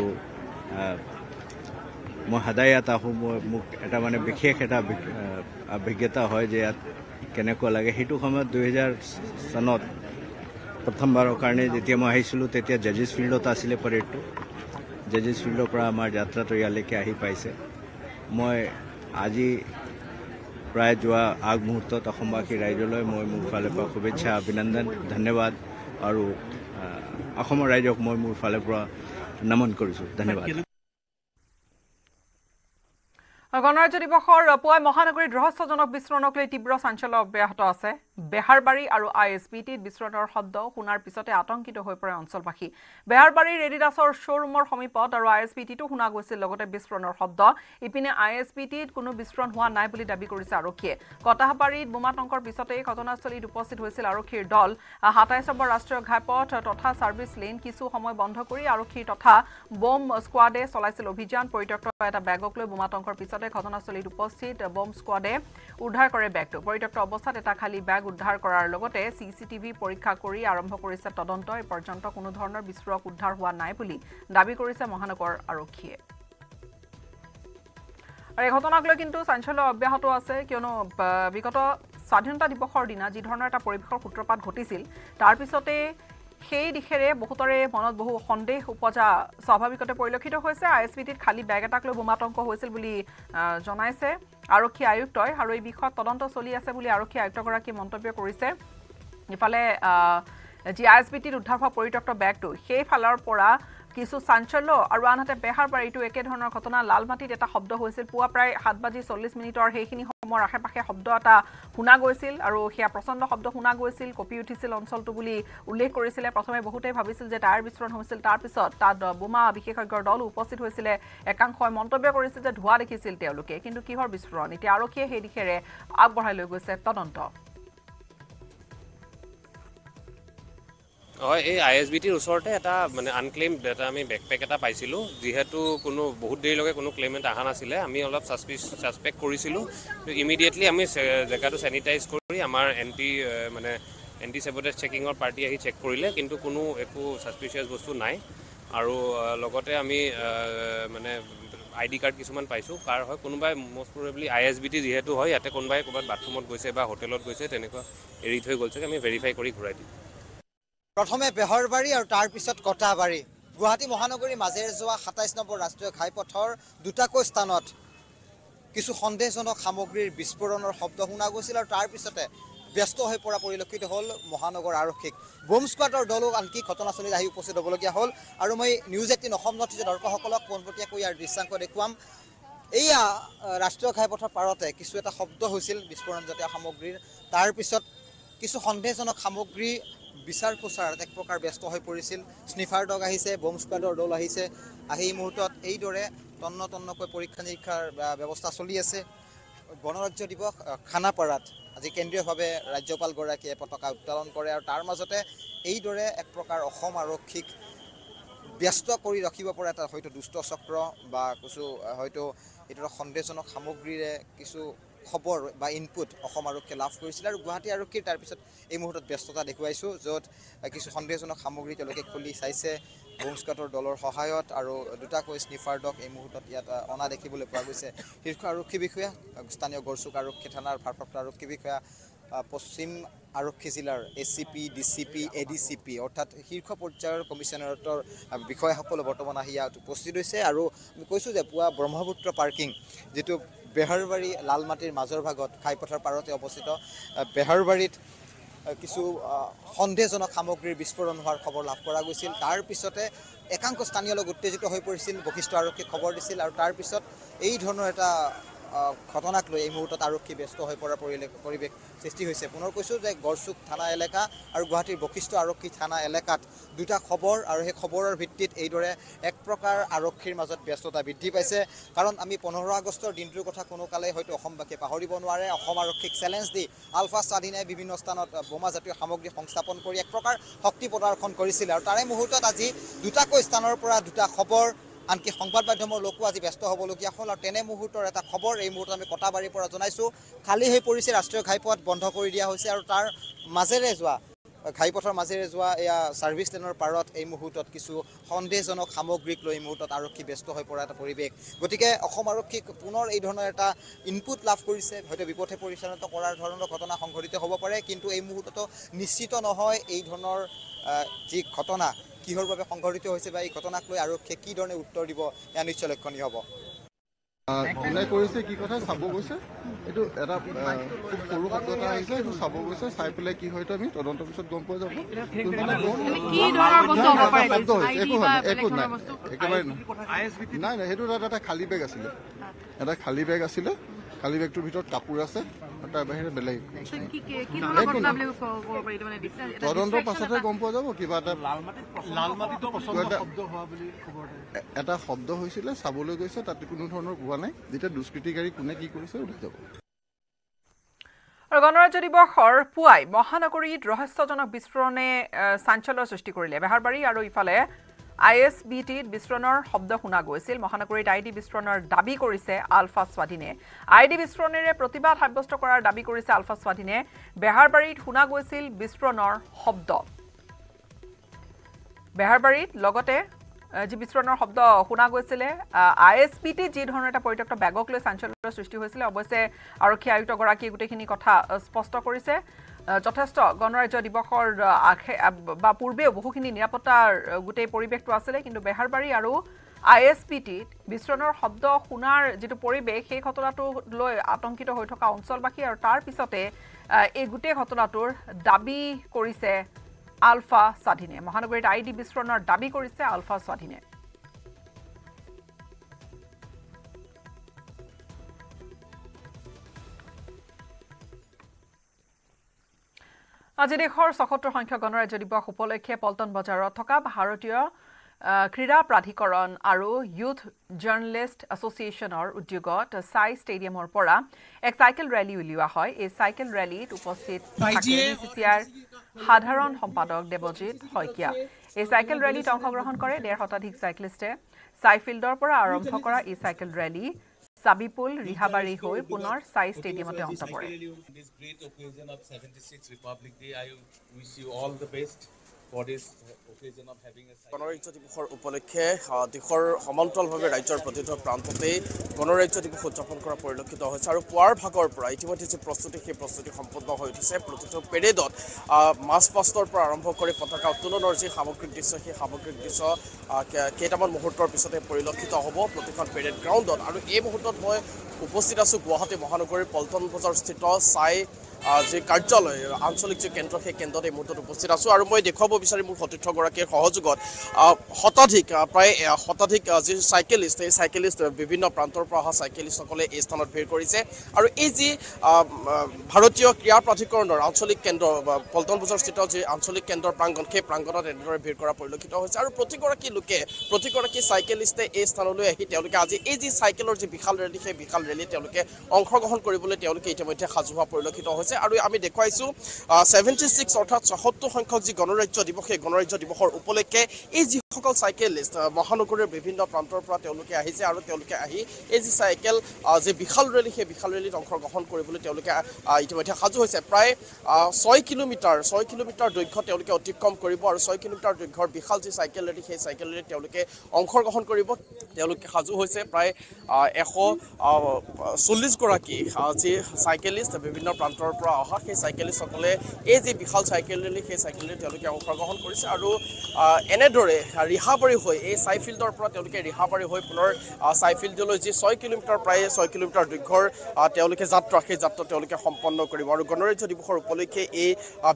মই সদায় ইয়াত আহোঁ। মোক এটা মানে বিশেষ এটা অভিজ্ঞতা হয় যে ইয়াত কেনেকুৱা লাগে। সেইটো সময়ত 2000 চনত প্ৰথমবাৰৰ কাৰণে যেতিয়া মই আহিছিলোঁ তেতিয়া জাজেছ ফিল্ডত আছিলে পেৰেডটো। জাজেছ ফিল্ডৰ পৰা আমাৰ যাত্ৰাটো ইয়ালৈকে আহি পাইছে। মই আজি প্ৰায় যোৱা আগমুহূৰ্তত অসমবাসী ৰাইজলৈ মই মোৰ ফালৰ পৰা শুভেচ্ছা, অভিনন্দন, ধন্যবাদ আৰু অসমৰ ৰাইজক মই মোৰ ফালৰ পৰা নমন কৰিছোঁ। ধন্যবাদ। গণৰাজ্য দিৱসৰ পুৱাই মহানগৰীত ৰহস্যজনক বিস্ফোৰণক লৈ তীব্ৰ চাঞ্চল্য অব্যাহত আছে। বেহাৰবাৰী আৰু ISBTত বিস্ফোৰণৰ শব্দ শুনাৰ পিছতে আতংকিত হৈ পৰে অঞ্চলবাসী। বেহাৰবাৰীৰ এডিডাছৰ শ্ব'ৰুমৰ সমীপত আৰু ISBTতো শুনা গৈছিল লগতে বিস্ফোৰণৰ শব্দ। ইপিনে ISBTত কোনো বিস্ফোৰণ হোৱা নাই বুলি দাবী কৰিছে আৰক্ষীয়ে। কটাহবাৰীত বোমাতংকৰ পিছতেই ঘটনাস্থলীত উপস্থিত হৈছিল আৰক্ষীৰ দল। 27 নম্বৰ ৰাষ্ট্ৰীয় ঘাইপথ তথা ছাৰ্ভিচ লেন কিছু সময় বন্ধ কৰি আৰক্ষী তথা বোম স্কোৱাডে চলাইছিল অভিযান। পৰিত্যক্ত এটা বেগক লৈ বোমাতংকৰ পিছতে ঘটনাস্থলীত উপস্থিত বোম স্কোৱাডে উদ্ধাৰ কৰে বেগটো। পৰিত্যক্ত অৱস্থাত এটা খালী বেগ উদ্ধাৰ কৰাৰ লগতে CCTV পৰীক্ষা কৰি আৰম্ভ কৰিছে তদন্ত। এই পৰ্যন্ত কোনো ধৰণৰ বিস্ফোৰক উদ্ধাৰ হোৱা নাই বুলি দাবী কৰিছে মহানগৰ আৰক্ষীয়ে। আৰু এই ঘটনাক লৈ কিন্তু চাঞ্চল্য অব্যাহত আছে, কিয়নো বিগত স্বাধীনতা দিৱসৰ দিনা যি ধৰণৰ এটা পৰিৱেশৰ সূত্ৰপাত ঘটিছিল তাৰ পিছতে সেই দিশেৰে বহুতৰে মনত বহু সন্দেহ উপজা স্বাভাৱিকতে পৰিলক্ষিত হৈছে। ISBTত খালী বেগ এটাক লৈ বোমাতংক হৈছিল বুলি জনাইছে আৰক্ষী আয়ুক্তই আৰু এই বিষয়ত তদন্ত চলি আছে বুলি আৰক্ষী আয়ুক্তগৰাকীয়ে মন্তব্য কৰিছে। ইফালে যি ISBTত উদ্ধাৰ হোৱা পৰিত্যক্ত বেগটো সেইফালৰ পৰা কিছু চাঞ্চল্য আৰু আনহাতে বেহাৰবাৰীটো একেধৰণৰ ঘটনা। লালমাটিত এটা শব্দ হৈছিল পুৱা প্ৰায় 7:40 সেইখিনি সময়ৰ আশে-পাশে শব্দ এটা শুনা গৈছিল আৰু সেয়া প্ৰচণ্ড শব্দ শুনা গৈছিল, কঁপি উঠিছিল অঞ্চলটো বুলি উল্লেখ কৰিছিলে। প্ৰথমে বহুতেই ভাবিছিল যে টায়াৰ বিস্ফোৰণ হৈছিল, তাৰপিছত তাত বোমা বিশেষজ্ঞৰ দল উপস্থিত হৈছিলে। একাংশই মন্তব্য কৰিছিল যে ধোঁৱা দেখিছিল তেওঁলোকে, কিন্তু কিহৰ বিস্ফোৰণ? এতিয়া আৰক্ষীয়ে সেই দিশেৰে আগবঢ়াই লৈ গৈছে তদন্ত। হয়, এই ISBTৰ ওচৰতে এটা মানে আনক্লেইম এটা আমি বেকপেক এটা পাইছিলোঁ। যিহেতু কোনো বহুত দেৰিলৈকে কোনো ক্লেইমেণ্ট অহা নাছিলে, আমি অলপ ছাছপেক্ট কৰিছিলোঁ। ইমিডিয়েটলি আমি জেগাটো চেনিটাইজ কৰি আমাৰ এণ্টি চেবটেজ চেকিঙৰ পাৰ্টি আহি চেক কৰিলে, কিন্তু কোনো একো ছাছপিচিয়াছ বস্তু নাই। আৰু লগতে আমি মানে ID কাৰ্ড কিছুমান পাইছোঁ। কাৰ হয় কোনোবাই মষ্ট প্ৰবেবলি ISBT যিহেতু হয় ইয়াতে কোনোবাই ক'ৰবাত বাথৰুমত গৈছে বা হোটেলত গৈছে তেনেকুৱা এৰি থৈ গ'ল চাগে। আমি ভেৰিফাই কৰি ঘূৰাই দিম। প্ৰথমে বেহৰবাৰী আৰু তাৰ পিছত কটাবাৰী গুৱাহাটী মহানগৰীৰ মাজেৰে যোৱা ২৭ নম্বৰ ৰাষ্ট্ৰীয় ঘাইপথৰ দুটাকৈ স্থানত কিছু সন্দেহজনক সামগ্ৰীৰ বিস্ফোৰণৰ শব্দ শুনা গৈছিল আৰু তাৰ পিছতে ব্যস্ত হৈ পৰা পৰিলক্ষিত হ'ল মহানগৰ আৰক্ষীক বম স্কোৱাডৰ দলো আনকি ঘটনাস্থলীত আহি উপস্থিত হ'বলগীয়া হ'ল আৰু মই নিউজ 18 অসম নথিজৰ দৰ্শকসকলক পোনপটীয়াকৈ ইয়াৰ দৃশ্যাংশ দেখুৱাম এইয়া ৰাষ্ট্ৰীয় ঘাইপথৰ পাৰতে কিছু এটা শব্দ হৈছিল বিস্ফোৰণজাতীয় সামগ্ৰীৰ তাৰ পিছত কিছু সন্দেহজনক সামগ্ৰী বিচাৰ খোচাৰত এক প্ৰকাৰ ব্যস্ত হৈ পৰিছিল স্নিফাৰ ডগ আহিছে বম স্কোৱাডৰ দল আহিছে আহি এই মুহূৰ্তত এইদৰে তন্নকৈ পৰীক্ষা নিৰীক্ষাৰ ব্যৱস্থা চলি আছে গণৰাজ্য দিৱস খানাপাৰাত আজি কেন্দ্ৰীয়ভাৱে ৰাজ্যপালগৰাকীয়ে পতাকা উত্তোলন কৰে আৰু তাৰ মাজতে এইদৰে এক প্ৰকাৰ অসম আৰক্ষীক ব্যস্ত কৰি ৰাখিব পৰা এটা হয়তো দুষ্ট চক্ৰ বা কিছু হয়তো এইদৰে সন্দেহজনক সামগ্ৰীৰে কিছু খবৰ বা ইনপুট অসম আৰক্ষীয়ে লাভ কৰিছিল আৰু গুৱাহাটী আৰক্ষীৰ তাৰপিছত এই মুহূৰ্তত ব্যস্ততা দেখুৱাইছোঁ য'ত কিছু সন্দেহজনক সামগ্ৰী তেওঁলোকে খুলি চাইছে বম স্কোৱাডৰ দলৰ সহায়ত আৰু দুটাকৈ স্নিফাৰ ডগ এই মুহূৰ্তত ইয়াত অনা দেখিবলৈ পোৱা গৈছে শীৰ্ষ আৰক্ষী বিষয়া স্থানীয় গড়চুক আৰক্ষী থানাৰ ভাৰপ্ৰাপ্ত আৰক্ষী বিষয়া পশ্চিম আৰক্ষী জিলাৰ ACP DCP ADCP অৰ্থাৎ শীৰ্ষ পৰ্যায়ৰ কমিশ্যনাৰেটৰ বিষয়াসকলে বৰ্তমান আহি ইয়াত উপস্থিত হৈছে আৰু আমি কৈছোঁ যে পুৱা ব্ৰহ্মপুত্ৰ পাৰ্কিং যিটো বেহাৰবাৰী লালমাটিৰ মাজৰ ভাগত ঘাইপথৰ পাৰতে অৱস্থিত বেহাৰবাৰীত কিছু সন্দেহজনক সামগ্ৰীৰ বিস্ফোৰণ হোৱাৰ খবৰ লাভ কৰা গৈছিল তাৰ পিছতে একাংশ স্থানীয় লোক উত্তেজিত হৈ পৰিছিল বশিষ্ঠ আৰক্ষীক খবৰ দিছিল আৰু তাৰ পিছত এই ধৰণৰ এটা ঘটনাক লৈ এই মুহূৰ্তত আৰক্ষী ব্যস্ত হৈ পৰাৰ পৰিৱেশ সৃষ্টি হৈছে পুনৰ কৈছোঁ যে গড়চুক থানা এলেকা আৰু গুৱাহাটীৰ বশিষ্ঠ আৰক্ষী থানা এলেকাত দুটা খবৰ আৰু সেই খবৰৰ ভিত্তিত এইদৰে এক প্ৰকাৰ আৰক্ষীৰ মাজত ব্যস্ততা বৃদ্ধি পাইছে কাৰণ আমি 15 আগষ্টৰ দিনটোৰ কথা কোনো কালে হয়তো অসমবাসীয়ে পাহৰিব নোৱাৰে অসম আৰক্ষীক চেলেঞ্জ দি আলফা স্বাধীনে বিভিন্ন স্থানত বোমাজাতীয় সামগ্ৰী সংস্থাপন কৰি এক প্ৰকাৰ শক্তি প্ৰদৰ্শন কৰিছিল আৰু তাৰে মুহূৰ্তত আজি দুটাকৈ স্থানৰ পৰা দুটা খবৰ আনকি সংবাদ মাধ্যমৰ লোকো আজি ব্যস্ত হ'বলগীয়া হ'ল আৰু তেনে মুহূৰ্তৰ এটা খবৰ এই মুহূৰ্তত আমি কটাবাৰীৰ পৰা জনাইছোঁ খালী হৈ পৰিছে ৰাষ্ট্ৰীয় ঘাইপথ বন্ধ কৰি দিয়া হৈছে আৰু তাৰ মাজেৰে যোৱা ঘাইপথৰ মাজেৰে যোৱা এয়া ছাৰ্ভিচ লেনৰ পাৰত এই মুহূৰ্তত কিছু সন্দেহজনক সামগ্ৰীক লৈ এই মুহূৰ্তত আৰক্ষী ব্যস্ত হৈ পৰা এটা পৰিৱেশ গতিকে অসম আৰক্ষীক পুনৰ এই ধৰণৰ এটা ইনপুট লাভ কৰিছে হয়তো বিপথে পৰিচালিত কৰাৰ ধৰণৰ ঘটনা সংঘটিত হ'ব পাৰে কিন্তু এই মুহূৰ্ততো নিশ্চিত নহয় এই ধৰণৰ যি ঘটনা কিহৰ বাবে সংঘটিত হৈছে বা এই ঘটনাক লৈ আৰক্ষীয়ে কি ধৰণে উত্তৰ দিব এয়া নিশ্চয় লক্ষণীয় হ'ব কোনে কৰিছে কি কথা চাব গৈছে এইটো এটা খুব সৰু শব্দ এটা আহিছে এইটো চাব গৈছে চাই পেলাই কি হয়তো আমি তদন্তৰ পিছত গম পোৱা যাব একো নাই একেবাৰে নাই নাই সেইটো এটা খালী বেগ আছিলে খালী বেগটোৰ ভিতৰত কাপোৰ আছে তাৰ বাহিৰে বেলেগ তদন্তৰ পাছতহে গম পোৱা যাব কিবা এটা শব্দ হৈছিলে চাবলৈ গৈছে তাতে কোনো ধৰণৰ হোৱা নাই যেতিয়া দুষ্কৃতিকাৰী কোনে কি কৰিছে ওলাই যাব গণৰাজ্য দিৱসৰ পুৱাই মহানগৰীত ৰহস্যজনক বিস্ফোৰণে চাঞ্চল্যৰ সৃষ্টি কৰিলে বেহাৰবাৰী আৰু ইফালে ISBTত বিস্ফোৰণৰ শব্দ শুনা গৈছিল মহানগৰীত ID বিস্ফোৰণৰ দাবী কৰিছে আলফা স্বাধীনে ID বিস্ফোৰণেৰে প্ৰতিবাদ সাব্যস্ত কৰাৰ দাবী কৰিছে আলফা স্বাধীনে বেহাৰবাৰীত শুনা গৈছিল বিস্ফোৰণৰ শব্দ বেহাৰবাৰীত লগতে যি বিস্ফোৰণৰ শব্দ শুনা গৈছিলে ISBT যি ধৰণৰ এটা পৰিত্যক্ত বেগক লৈ চাঞ্চল্যৰ সৃষ্টি হৈছিল অৱশ্যে আৰক্ষী আয়ুক্তগৰাকীয়ে গোটেইখিনি কথা স্পষ্ট কৰিছে যথেষ্ট গণৰাজ্য দিৱসৰ বা পূৰ্বেও বহুখিনি নিৰাপত্তাৰ গোটেই পৰিৱেশটো আছিলে কিন্তু বেহাৰবাৰী আৰু ISBTত বিস্ফোৰণৰ শব্দ শুনাৰ যিটো পৰিৱেশ সেই ঘটনাটো লৈ আতংকিত হৈ থকা অঞ্চলবাসী আৰু তাৰ পিছতে এই গোটেই ঘটনাটোৰ দাবী কৰিছে আলফা স্বাধীনে মহানগৰীত ID বিস্ফোৰণৰ দাবী কৰিছে আলফা স্বাধীনে আজি দেশৰ ৭৬ সংখ্যক গণৰাজ্য দিৱস উপলক্ষে পল্টন বজাৰত থকা ভাৰতীয় ক্ৰীড়া প্ৰাধিকৰণ আৰু ইউথ জাৰ্নেলিষ্ট এছ'চিয়েশ্যনৰ উদ্যোগত সাই ষ্টেডিয়ামৰ পৰা এক চাইকেল ৰেলী উলিওৱা হয় এই চাইকেল ৰেলীত উপস্থিত থাকে BCCIৰ সাধাৰণ সম্পাদক দেৱজিৎ শইকীয়া এই চাইকেল ৰেলীত অংশগ্ৰহণ কৰে ১৫০ শতাধিক চাইক্লিষ্টে চাইফিল্ডৰ পৰা আৰম্ভ কৰা এই চাইকেল ৰেলী সাবিপুল ৰিহাবাৰী হৈ পুনৰ সাই ষ্টেডিয়ামতে অন্ত পৰে গণৰাজ্য দিৱসৰ উপলক্ষে দেশৰ সমান্তৰালভাৱে ৰাজ্যৰ প্ৰতিটো প্ৰান্ততেই গণৰাজ্য দিৱস উদযাপন কৰা পৰিলক্ষিত হৈছে আৰু পুৱাৰ ভাগৰ পৰা ইতিমধ্যে যি প্ৰস্তুতি সেই প্ৰস্তুতি সম্পূৰ্ণ হৈ উঠিছে প্ৰতিটো পেৰেডত মাৰ্চ পাষ্টৰ পৰা আৰম্ভ কৰি পতাকা উত্তোলনৰ যি সামগ্ৰিক দৃশ্য সেই সামগ্ৰিক দৃশ্য কেইটামান মুহূৰ্তৰ পিছতে পৰিলক্ষিত হ'ব প্ৰতিখন পেৰেড গ্ৰাউণ্ডত আৰু এই মুহূৰ্তত মই উপস্থিত আছোঁ গুৱাহাটী মহানগৰীৰ পল্টন বজাৰস্থিত ছাই যি কাৰ্যালয় আঞ্চলিক যি কেন্দ্ৰ সেই কেন্দ্ৰত এই মুহূৰ্তত উপস্থিত আছোঁ আৰু মই দেখুৱাব বিচাৰিম মোৰ সতীৰ্থগৰাকীৰ সহযোগত প্ৰায় শতাধিক যি চাইকেলিষ্ট এই চাইকেলিষ্ট বিভিন্ন প্ৰান্তৰ পৰা অহা চাইকেলিষ্টসকলে এই স্থানত ভিৰ কৰিছে আৰু এই যি ভাৰতীয় ক্ৰীড়া প্ৰাধিকৰণৰ আঞ্চলিক কেন্দ্ৰ পল্টন বজাৰস্থিত যি আঞ্চলিক কেন্দ্ৰৰ প্ৰাংগণ সেই প্ৰাংগণত এনেদৰে ভিৰ কৰা পৰিলক্ষিত হৈছে আৰু প্ৰতিগৰাকী চাইকেলিষ্টে এই স্থানলৈ আহি তেওঁলোকে আজি এই যি চাইকেলৰ যি বিশাল ৰেলী সেই বিশাল ৰেলী তেওঁলোকে অংশগ্ৰহণ কৰিবলৈ তেওঁলোকে ইতিমধ্যে সাজু হোৱা পৰিলক্ষিত হৈছে আৰু আমি দেখুৱাইছোঁ 76 অৰ্থাৎ ৭৭ সংখ্যক যি গণৰাজ্য দিৱস সেই গণৰাজ্য দিৱসৰ উপলক্ষে এই যিসকল চাইকেলিষ্ট মহানগৰীৰ বিভিন্ন প্ৰান্তৰ পৰা তেওঁলোকে আহিছে আৰু তেওঁলোকে আহি এই যি চাইকেল যি বিশাল ৰেলী সেই বিশাল ৰেলীত অংশগ্ৰহণ কৰিবলৈ তেওঁলোকে ইতিমধ্যে সাজু হৈছে প্ৰায় 6 কিলোমিটাৰ দৈৰ্ঘ্য তেওঁলোকে অতিক্ৰম কৰিব আৰু 6 কিলোমিটাৰ দৈৰ্ঘ্যৰ বিশাল যি চাইকেল ৰেলী সেই চাইকেল ৰেলীত তেওঁলোকে অংশগ্ৰহণ কৰিব তেওঁলোকে সাজু হৈছে প্ৰায় 140 গৰাকী যি চাইকেলিষ্ট বিভিন্ন প্ৰান্তৰ পৰা অহা সেই চাইকেলিষ্টসকলে এই যি বিশাল চাইকেল ৰেলী সেই চাইকেল ৰেলীত তেওঁলোকে অংশগ্ৰহণ কৰিছে আৰু এনেদৰে ৰিহাবাৰী হৈ এই চাইফিল্ডৰ পৰা তেওঁলোকে ৰিহাবাৰী হৈ পুনৰ চাইফিল্ডলৈ যি 6 কিলোমিটাৰ প্ৰায় 6 কিলোমিটাৰ দৈৰ্ঘ্যৰ তেওঁলোকে যাত্ৰা সেই যাত্ৰা তেওঁলোকে সম্পন্ন কৰিব আৰু গণৰাজ্য দিৱসৰ উপলক্ষে এই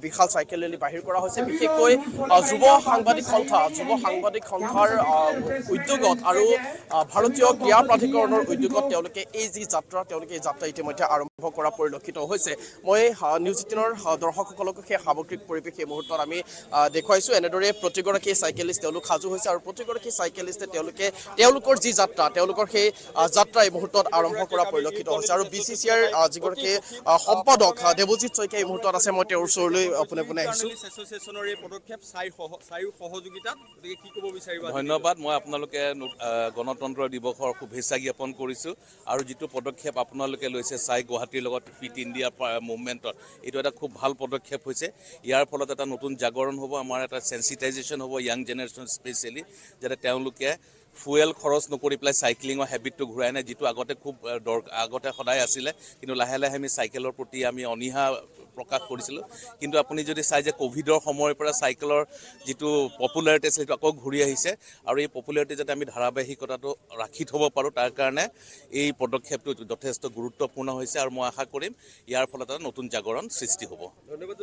বিশাল চাইকেল ৰেলী বাহিৰ কৰা হৈছে বিশেষকৈ যুৱ সাংবাদিক সন্থাৰ উদ্যোগত আৰু ভাৰতীয় ক্ৰীড়া প্ৰাধিকৰণৰ উদ্যোগত তেওঁলোকে এই যি যাত্ৰা ইতিমধ্যে আৰম্ভ কৰা পৰিলক্ষিত হৈছে মই নিউজ 18ৰ দৰ্শকসকলক সেই সামগ্ৰিক পৰিৱেশ এই মুহূৰ্তত আমি দেখুৱাইছোঁ এনেদৰে প্ৰতিগৰাকী চাইকেলিষ্ট তেওঁলোক সাজু হৈছে আৰু প্ৰতিগৰাকী চাইকেলিষ্টে তেওঁলোকৰ যি যাত্ৰা তেওঁলোকৰ সেই যাত্ৰা এই মুহূৰ্তত আৰম্ভ কৰা পৰিলক্ষিত হৈছে আৰু BCCIৰ যিগৰাকী সম্পাদক দেৱজিৎ শইকীয়া এই মুহূৰ্তত আছে মই তেওঁৰ ওচৰলৈ পোনে পোনে আহিছোঁ ধন্যবাদ মই আপোনালোকে গণতন্ত্ৰ দিৱসৰ শুভেচ্ছা জ্ঞাপন কৰিছোঁ আৰু যিটো পদক্ষেপ আপোনালোকে লৈছে চাই গুৱাহাটীৰ লগত ফিট ইণ্ডিয়া মুভমেণ্টত এইটো এটা খুব ভাল পদক্ষেপ হৈছে ইয়াৰ ফলত এটা নতুন জাগৰণ হ'ব আমাৰ এটা সেন্সিটাইজেশ্যন হ'ব ইয়াং জেনেৰেশ্যন স্পেচিয়েলি যাতে তেওঁলোকে ফুয়েল খৰচ নকৰি পেলাই চাইক্লিঙৰ হেবিটটো ঘূৰাই নাই যিটো আগতে সদায় আছিলে কিন্তু লাহে লাহে আমি চাইকেলৰ প্ৰতি আমি অনীহা প্ৰকাশ কৰিছিলোঁ কিন্তু আপুনি যদি চাই যে কোভিডৰ সময়ৰ পৰা চাইকেলৰ যিটো পপুলাৰিটি আছিল সেইটো আকৌ ঘূৰি আহিছে আৰু এই পপুলাৰিটি যাতে আমি ধাৰাবাহিকতাটো ৰাখি থ'ব পাৰোঁ তাৰ কাৰণে এই পদক্ষেপটো যথেষ্ট গুৰুত্বপূৰ্ণ হৈছে আৰু মই আশা কৰিম ইয়াৰ ফলত এটা নতুন জাগৰণ সৃষ্টি হ'ব ধন্যবাদ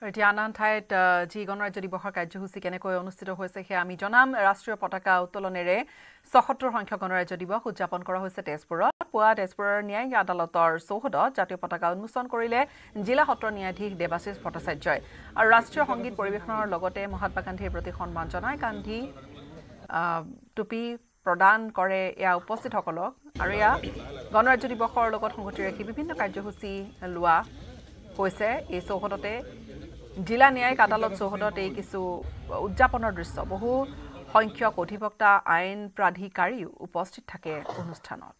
এতিয়া আন ঠাইত যি গণৰাজ্য দিৱসৰ কাৰ্যসূচী কেনেকৈ অনুষ্ঠিত হৈছে সেয়া আমি জনাম ৰাষ্ট্ৰীয় পতাকা উত্তোলনেৰে ৭৭ সংখ্যক গণৰাজ্য দিৱস উদযাপন কৰা হৈছে তেজপুৰত পুৱা তেজপুৰৰ ন্যায়িক আদালতৰ চৌহদত জাতীয় পতাকা উন্মোচন কৰিলে জিলা সত্ৰ ন্যায়াধীশ দেৱাশিষ ভট্টাচাৰ্যই আৰু ৰাষ্ট্ৰীয় সংগীত পৰিৱেশনৰ লগতে মহাত্মা গান্ধীৰ প্ৰতি সন্মান জনাই গান্ধী টুপি প্ৰদান কৰে এয়া উপস্থিতসকলক আৰু এয়া গণৰাজ্য দিৱসৰ লগত সংগতি ৰাখি বিভিন্ন কাৰ্যসূচী লোৱা হৈছে এই চৌহদতে জিলা ন্যায়িক আদালত চৌহদত এই কিছু উদযাপনৰ দৃশ্য বহু সংখ্যক অধিবক্তা আইন প্ৰাধিকাৰীও উপস্থিত থাকে অনুষ্ঠানত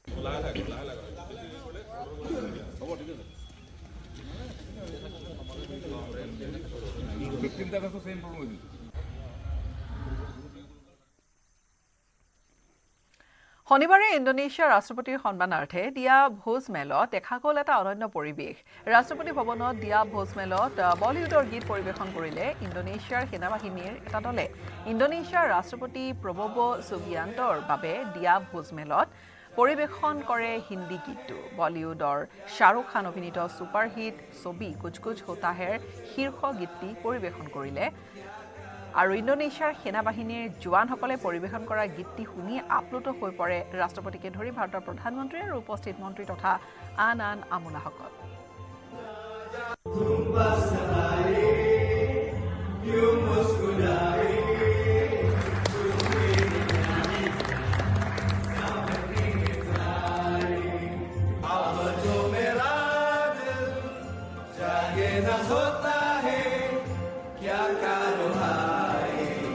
শনিবাৰে ইণ্ডোনেছিয়াৰ ৰাষ্ট্ৰপতিৰ সন্মানাৰ্থে দিয়া ভোজ মেলত দেখা গ'ল এটা অনন্য পৰিৱেশ ৰাষ্ট্ৰপতি ভৱনত দিয়া ভোজ মেলত বলিউডৰ গীত পৰিৱেশন কৰিলে ইণ্ডোনেছিয়াৰ সেনাবাহিনীৰ এটা দলে ইণ্ডোনেছিয়াৰ ৰাষ্ট্ৰপতি প্ৰবোৱো সুবিয়ান্তৰ বাবে দিয়া ভোজ মেলত পৰিৱেশন কৰে হিন্দী গীতটো বলিউডৰ শ্বাহৰুখ খান অভিনীত ছুপাৰহিট ছবি কুছ কুছ হোতা হেৰ শীৰ্ষ গীতটি পৰিৱেশন কৰিলে আৰু ইণ্ডোনেছিয়াৰ সেনাবাহিনীৰ জোৱানসকলে পৰিৱেশন কৰা গীতটি শুনি আপ্লুত হৈ পৰে ৰাষ্ট্ৰপতিকে ধৰি ভাৰতৰ প্ৰধানমন্ত্ৰী আৰু উপস্থিত মন্ত্ৰী তথা আন আমোলাসকল होता है क्या कारोबार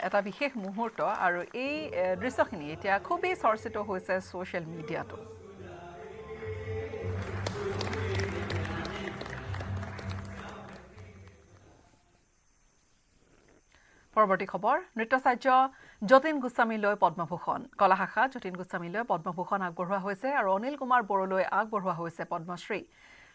এটা বিশেষ মুহূৰ্ত আৰু এই দৃশ্যখিনি এতিয়া খুবেই চৰ্চিত হৈছে ছ'চিয়েল মিডিয়াতো পৰৱৰ্তী খবৰ নৃত্যাচাৰ্য যতীন গোস্বামীলৈ পদ্মভূষণ কলা শাখা যতীন গোস্বামীলৈ পদ্মভূষণ আগবঢ়োৱা হৈছে আৰু অনিল কুমাৰ বড়োলৈ আগবঢ়োৱা হৈছে পদ্মশ্ৰী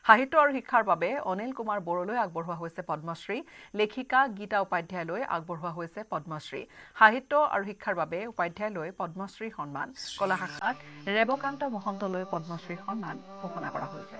সাহিত্য আৰু শিক্ষাৰ বাবে অনিল কুমাৰ বড়োলৈ আগবঢ়োৱা হৈছে পদ্মশ্ৰী লেখিকা গীতা উপাধ্যায়লৈ আগবঢ়োৱা হৈছে পদ্মশ্ৰী সাহিত্য আৰু শিক্ষাৰ বাবে উপাধ্যায়লৈ পদ্মশ্ৰী সন্মান কলা শাখাত ৰেবকান্ত মহন্তলৈ পদ্মশ্ৰী সন্মান ঘোষণা কৰা হৈছে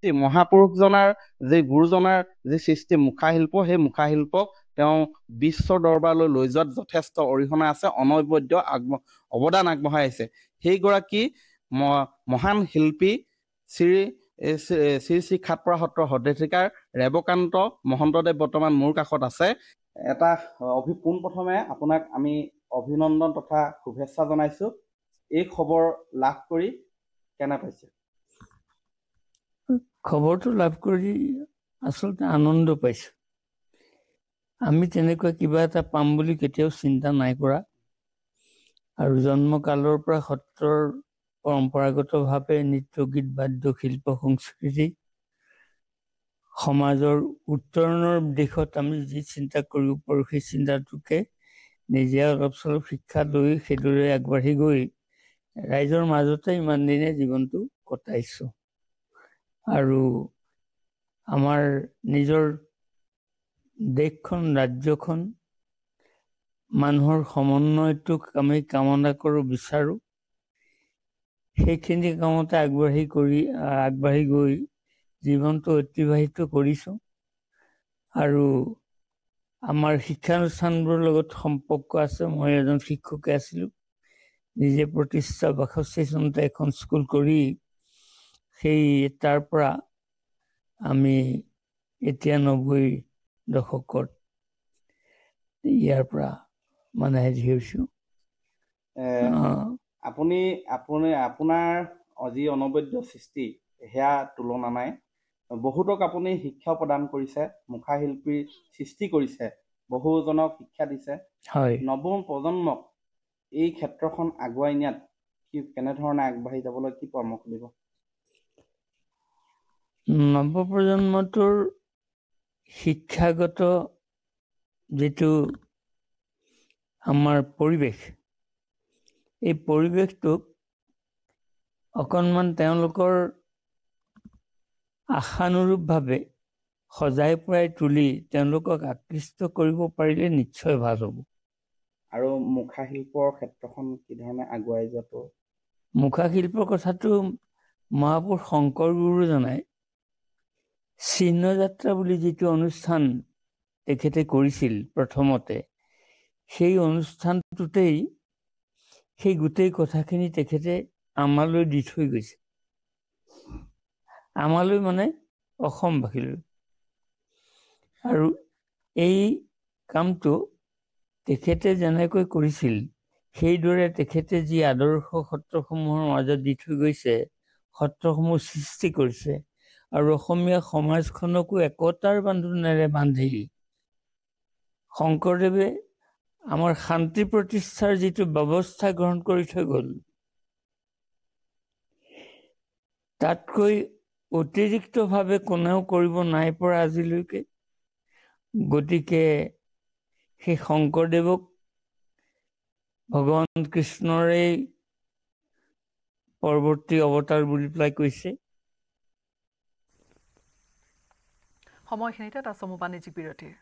মহাপুৰুষজনাৰ যে গুৰুজনাৰ যি সৃষ্টি মুখাশিল্প সেই মুখাশিল্পক তেওঁ বিশ্বৰ দৰবাৰলৈ লৈ যোৱাত যথেষ্ট অৰিহণা আছে অনবদ্য অৱদান আগবঢ়াই আছে সেইগৰাকী মহান শিল্পী শ্ৰী শ্ৰী খাটপৰা সত্ৰৰ সদধিকাৰ ৰেবকান্ত মহন্তদেৱ বৰ্তমান মোৰ কাষত আছে এটা পোনপ্ৰথমে আপোনাক আমি অভিনন্দন তথা শুভেচ্ছা জনাইছো এই খবৰ লাভ কৰি কেনে পাইছে খবৰটো লাভ কৰি আচলতে আনন্দ পাইছোঁ আমি তেনেকুৱা কিবা এটা পাম বুলি কেতিয়াও চিন্তা নাই কৰা আৰু জন্মকালৰ পৰা সত্ৰৰ পৰম্পৰাগতভাৱে নৃত্য গীত বাদ্য শিল্প সংস্কৃতি সমাজৰ উত্তৰণৰ দিশত আমি যি চিন্তা কৰিব পাৰোঁ সেই চিন্তাটোকে নিজে অলপ চলপ শিক্ষা লৈ সেইদৰে আগবাঢ়ি গৈ ৰাইজৰ মাজতে ইমান দিনে জীৱনটো কটাইছোঁ আৰু আমাৰ নিজৰ দেশখন ৰাজ্যখন মানুহৰ সমন্বয়টোক আমি কামনা কৰোঁ বিচাৰোঁ সেইখিনি কামতে আগবাঢ়ি গৈ জীৱনটো অতিবাহিত কৰিছোঁ আৰু আমাৰ শিক্ষানুষ্ঠানবোৰৰ লগত সম্পৰ্ক আছে মই এজন শিক্ষকে আছিলোঁ নিজে প্ৰতিষ্ঠা ৬২ চনতে এখন স্কুল কৰি সেই তাৰ পৰা আমি এতিয়া ৯০ দশকত ইয়াৰ পৰা মানে হেৰি হৈছোঁ আপোনাৰ যি অনবদ্য সৃষ্টি সেয়া তুলনা নাই বহুতক আপুনি শিক্ষা প্ৰদান কৰিছে মুখাশিল্পীৰ সৃষ্টি কৰিছে বহুজনক শিক্ষা দিছে নৱম প্ৰজন্মক এই ক্ষেত্ৰখন আগুৱাই নিয়াত কি কেনেধৰণে আগবাঢ়ি যাবলৈ কি পৰামৰ্শ দিব নৱপ্ৰজন্মটোৰ শিক্ষাগত যিটো আমাৰ পৰিৱেশ এই পৰিৱেশটোক অকণমান তেওঁলোকৰ আশানুৰূপভাৱে সজাই পৰাই তুলি তেওঁলোকক আকৃষ্ট কৰিব পাৰিলে নিশ্চয় ভাল হ'ব আৰু মুখাশিল্পৰ ক্ষেত্ৰখন কি ধৰণে আগুৱাই যোৱাটো মুখাশিল্পৰ কথাটো মহাপুৰুষ শংকৰ গুৰুজনাই চিহ্নযাত্ৰা বুলি যিটো অনুষ্ঠান তেখেতে কৰিছিল প্ৰথমতে সেই অনুষ্ঠানটোতেই সেই গোটেই কথাখিনি তেখেতে আমালৈ দি থৈ গৈছে আমালৈ মানে অসমবাসীলৈ আৰু এই কামটো তেখেতে যেনেকৈ কৰিছিল সেইদৰে তেখেতে যি আদৰ্শ সত্ৰসমূহৰ মাজত দি থৈ গৈছে, সত্ৰসমূহ সৃষ্টি কৰিছে আৰু অসমীয়া সমাজখনকো একতাৰ বান্ধোনেৰে বান্ধি শংকৰদেৱে আমাৰ শান্তি প্ৰতিষ্ঠাৰ যিটো ব্যৱস্থা গ্ৰহণ কৰি থৈ গ'ল, তাতকৈ অতিৰিক্তভাৱে কোনেও কৰিব নাই পৰা আজিলৈকে। গতিকে সেই শংকৰদেৱক ভগৱান কৃষ্ণৰেই পৰৱৰ্তী অৱতাৰ বুলি পেলাই কৈছে। সময়খিনিতে এটা চমু বাণিজ্যিক বিৰতিৰ